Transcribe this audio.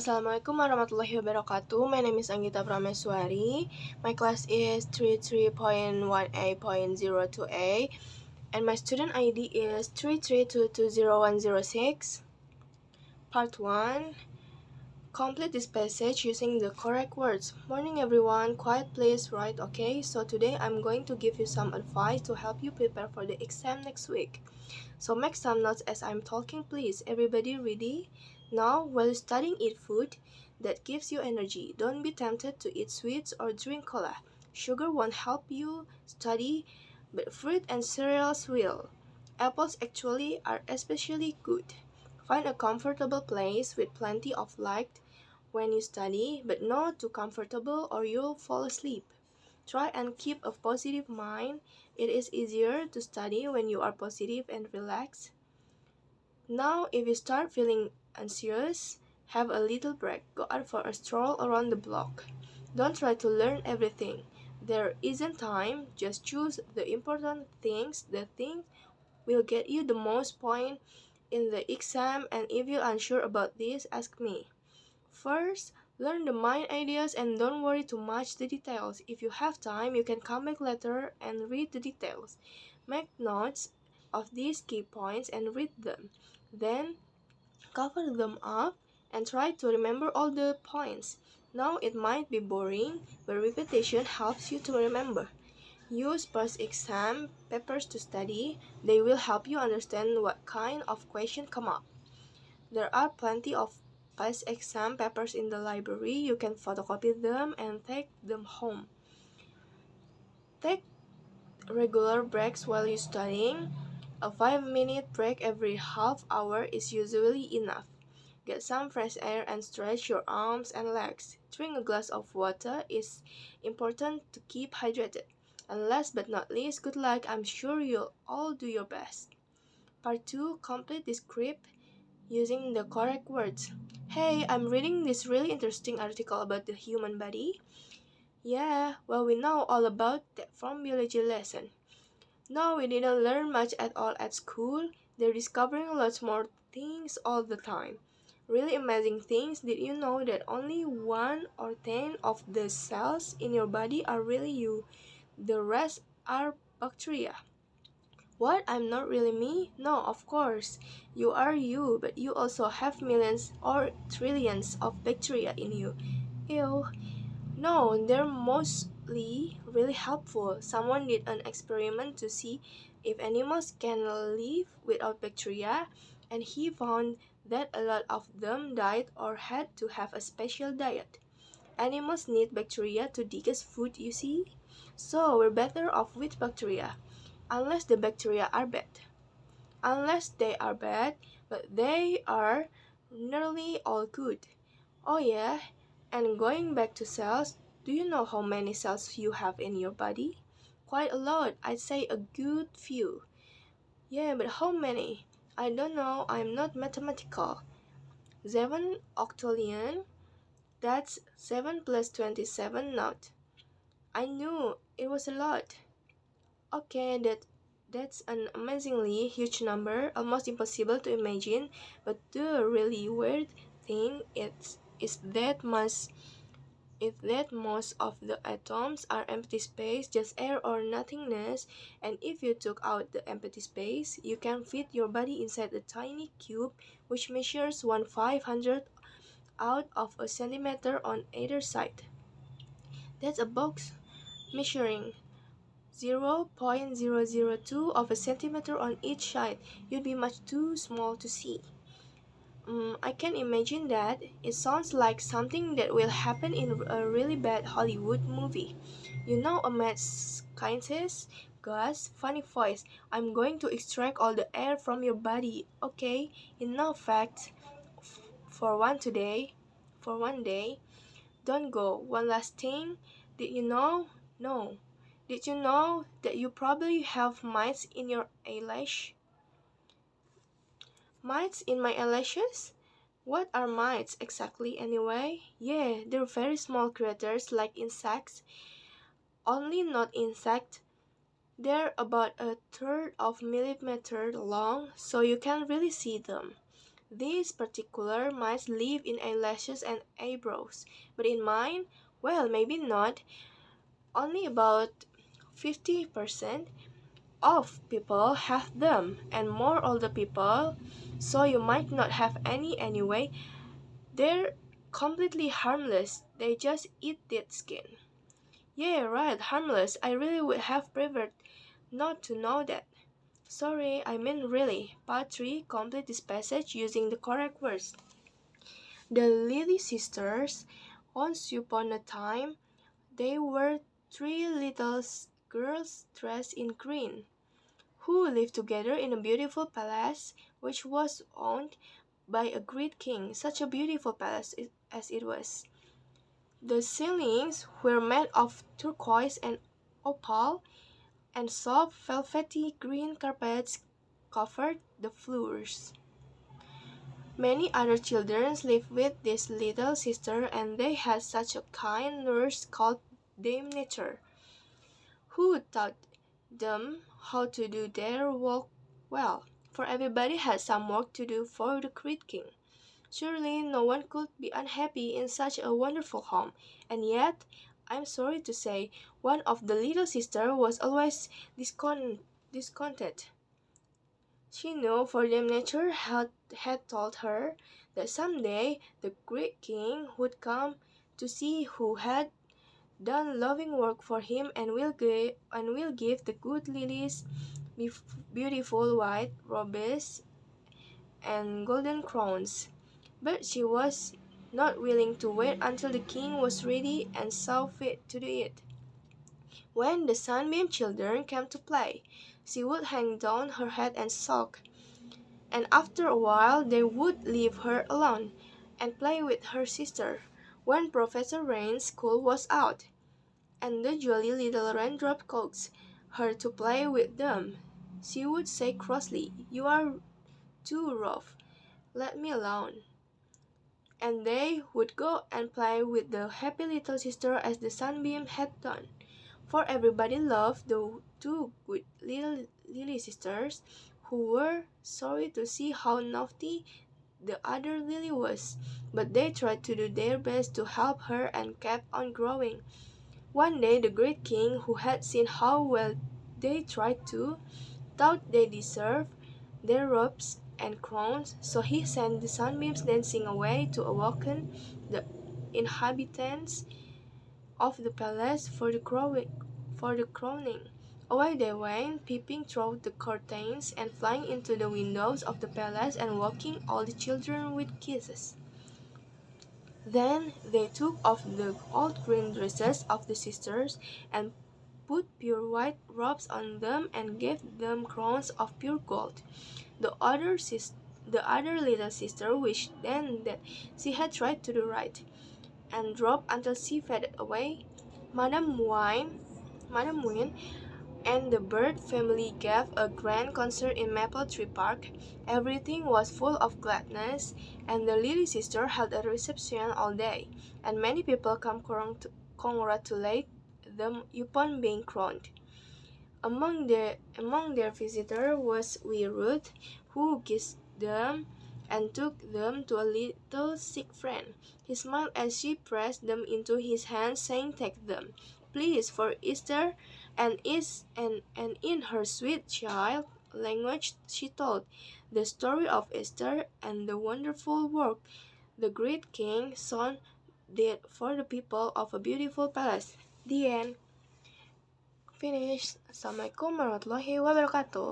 Assalamualaikum warahmatullahi wabarakatuh. My name is Anggita Prameswari. My class is 33.18.028 and my student ID is 33220106. Part 1. Complete this passage using the correct words. Morning everyone, quiet please, right? Okay, so today I'm going to give you some advice to help you prepare for the exam next week. So make some notes as I'm talking please. Everybody ready? Now, while studying, eat food that gives you energy. Don't be tempted to eat sweets or drink cola. Sugar won't help you study, but fruit and cereals will. Apples actually are especially good. Find a comfortable place with plenty of light when you study, but not too comfortable or you'll fall asleep. Try and keep a positive mind. It is easier to study when you are positive and relaxed. Now, if you start feeling anxious, have a little break. Go out for a stroll around the block. Don't try to learn everything. There isn't time. Just choose the important things, the thing will get you the most point in the exam, and if you're unsure about this, ask me. First, learn the main ideas and don't worry too much the details. If you have time, you can come back later and read the details. Make notes of these key points and read them. Then, cover them up and try to remember all the points. Now it might be boring, but repetition helps you to remember. Use past exam papers to study. They will help you understand what kind of question come up. There are plenty of past exam papers in the library. You can photocopy them and take them home. Take regular breaks while you're studying. A 5-minute break every half hour is usually enough. Get some fresh air and stretch your arms and legs. Drink a glass of water is important to keep hydrated. And last but not least, good luck. I'm sure you'll all do your best. Part 2. Complete the script using the correct words. Hey, I'm reading this really interesting article about the human body. Yeah, well, we know all about that from biology lesson. No, we didn't learn much at all at school. They're discovering lots more things all the time. Really amazing things. Did you know that only 1 or 10 of the cells in your body are really you? The rest are bacteria. What? I'm not really me? No, of course. You are you, but you also have millions or trillions of bacteria in you. Ew. No, they're mostly really helpful. Someone did an experiment to see if animals can live without bacteria, and he found that a lot of them died or had to have a special diet. Animals need bacteria to digest food, you see? So we're better off with bacteria, unless the bacteria are bad. Unless they are bad, but they are nearly all good. Oh yeah, and going back to cells, do you know how many cells you have in your body? Quite a lot, I'd say a good few. Yeah, but how many? I don't know, I'm not mathematical. 7 octillion? That's 7 plus 27 not. I knew, it was a lot. Okay, that's an amazingly huge number, almost impossible to imagine, but the really weird thing is that most of the atoms are empty space, just air or nothingness, and if you took out the empty space, you can fit your body inside a tiny cube which measures 1/500 out of a centimeter on either side. That's a box measuring 0.002 of a centimeter on each side. You'd be much too small to see. I can imagine that. It sounds like something that will happen in a really bad Hollywood movie. You know, a mad scientist? Gus, funny voice. I'm going to extract all the air from your body. Okay, enough facts for one today. For one day. Don't go. One last thing. Did you know? No. Did you know that you probably have mites in your eyelash? Mites in my eyelashes? What are mites exactly anyway? Yeah, they're very small creatures like insects, only not insect. They're about a third of a millimeter long, so you can't really see them. These particular mice live in eyelashes and eyebrows, but in mine, well, maybe not. Only about 50% of people have them, and more older people, so you might not have any anyway. They're completely harmless, they just eat dead skin. Yeah, right, harmless. I really would have preferred not to know that. Sorry, I mean really. Part 3, complete this passage using the correct words. The Lily sisters, once upon a time, they were three little girls dressed in green, who lived together in a beautiful palace which was owned by a great king. Such a beautiful palace as it was. The ceilings were made of turquoise and opal, and soft velvety green carpets covered the floors. Many other children lived with this little sister, and they had such a kind nurse called Dame Nature, who taught them how to do their work well, for everybody had some work to do for the great king. Surely no one could be unhappy in such a wonderful home, and yet, I'm sorry to say, one of the little sisters was always discontented. She knew, for Dame Nature had told her that someday the great king would come to see who had done loving work for him, and will give the good lilies beautiful white robes and golden crowns. But she was not willing to wait until the king was ready and saw fit to do it. When the Sunbeam children came to play, she would hang down her head and sulk, and after a while they would leave her alone and play with her sister. When Professor Rain's school was out, and the jolly little raindrop coaxed her to play with them, she would say crossly, "You are too rough, let me alone." And they would go and play with the happy little sister as the Sunbeam had done. For everybody loved the two good little lily sisters, who were sorry to see how naughty the other lily was, but they tried to do their best to help her and kept on growing. One day the great king, who had seen how well they tried to, thought they deserved their robes and crowns, so he sent the sunbeams dancing away to awaken the inhabitants of the palace for the crowning. Away they went, peeping through the curtains and flying into the windows of the palace and waking all the children with kisses. Then they took off the old green dresses of the sisters and put pure white robes on them and gave them crowns of pure gold. The other little sister wished then that she had tried to do right, and dropped until she faded away. Madame Wynne and the Bird family gave a grand concert in Maple Tree Park. Everything was full of gladness, and the Lily sister held a reception all day, and many people came to congratulate them upon being crowned. Among their visitors was wee Ruth, who kissed them and took them to a little sick friend. He smiled as she pressed them into his hands, saying, "Take them, please, for Easter," and in her sweet child language she told the story of Easter and the wonderful work the great king son did for the people of a beautiful palace. The end. Finish. Assalamualaikum warahmatullahi wabarakatuh.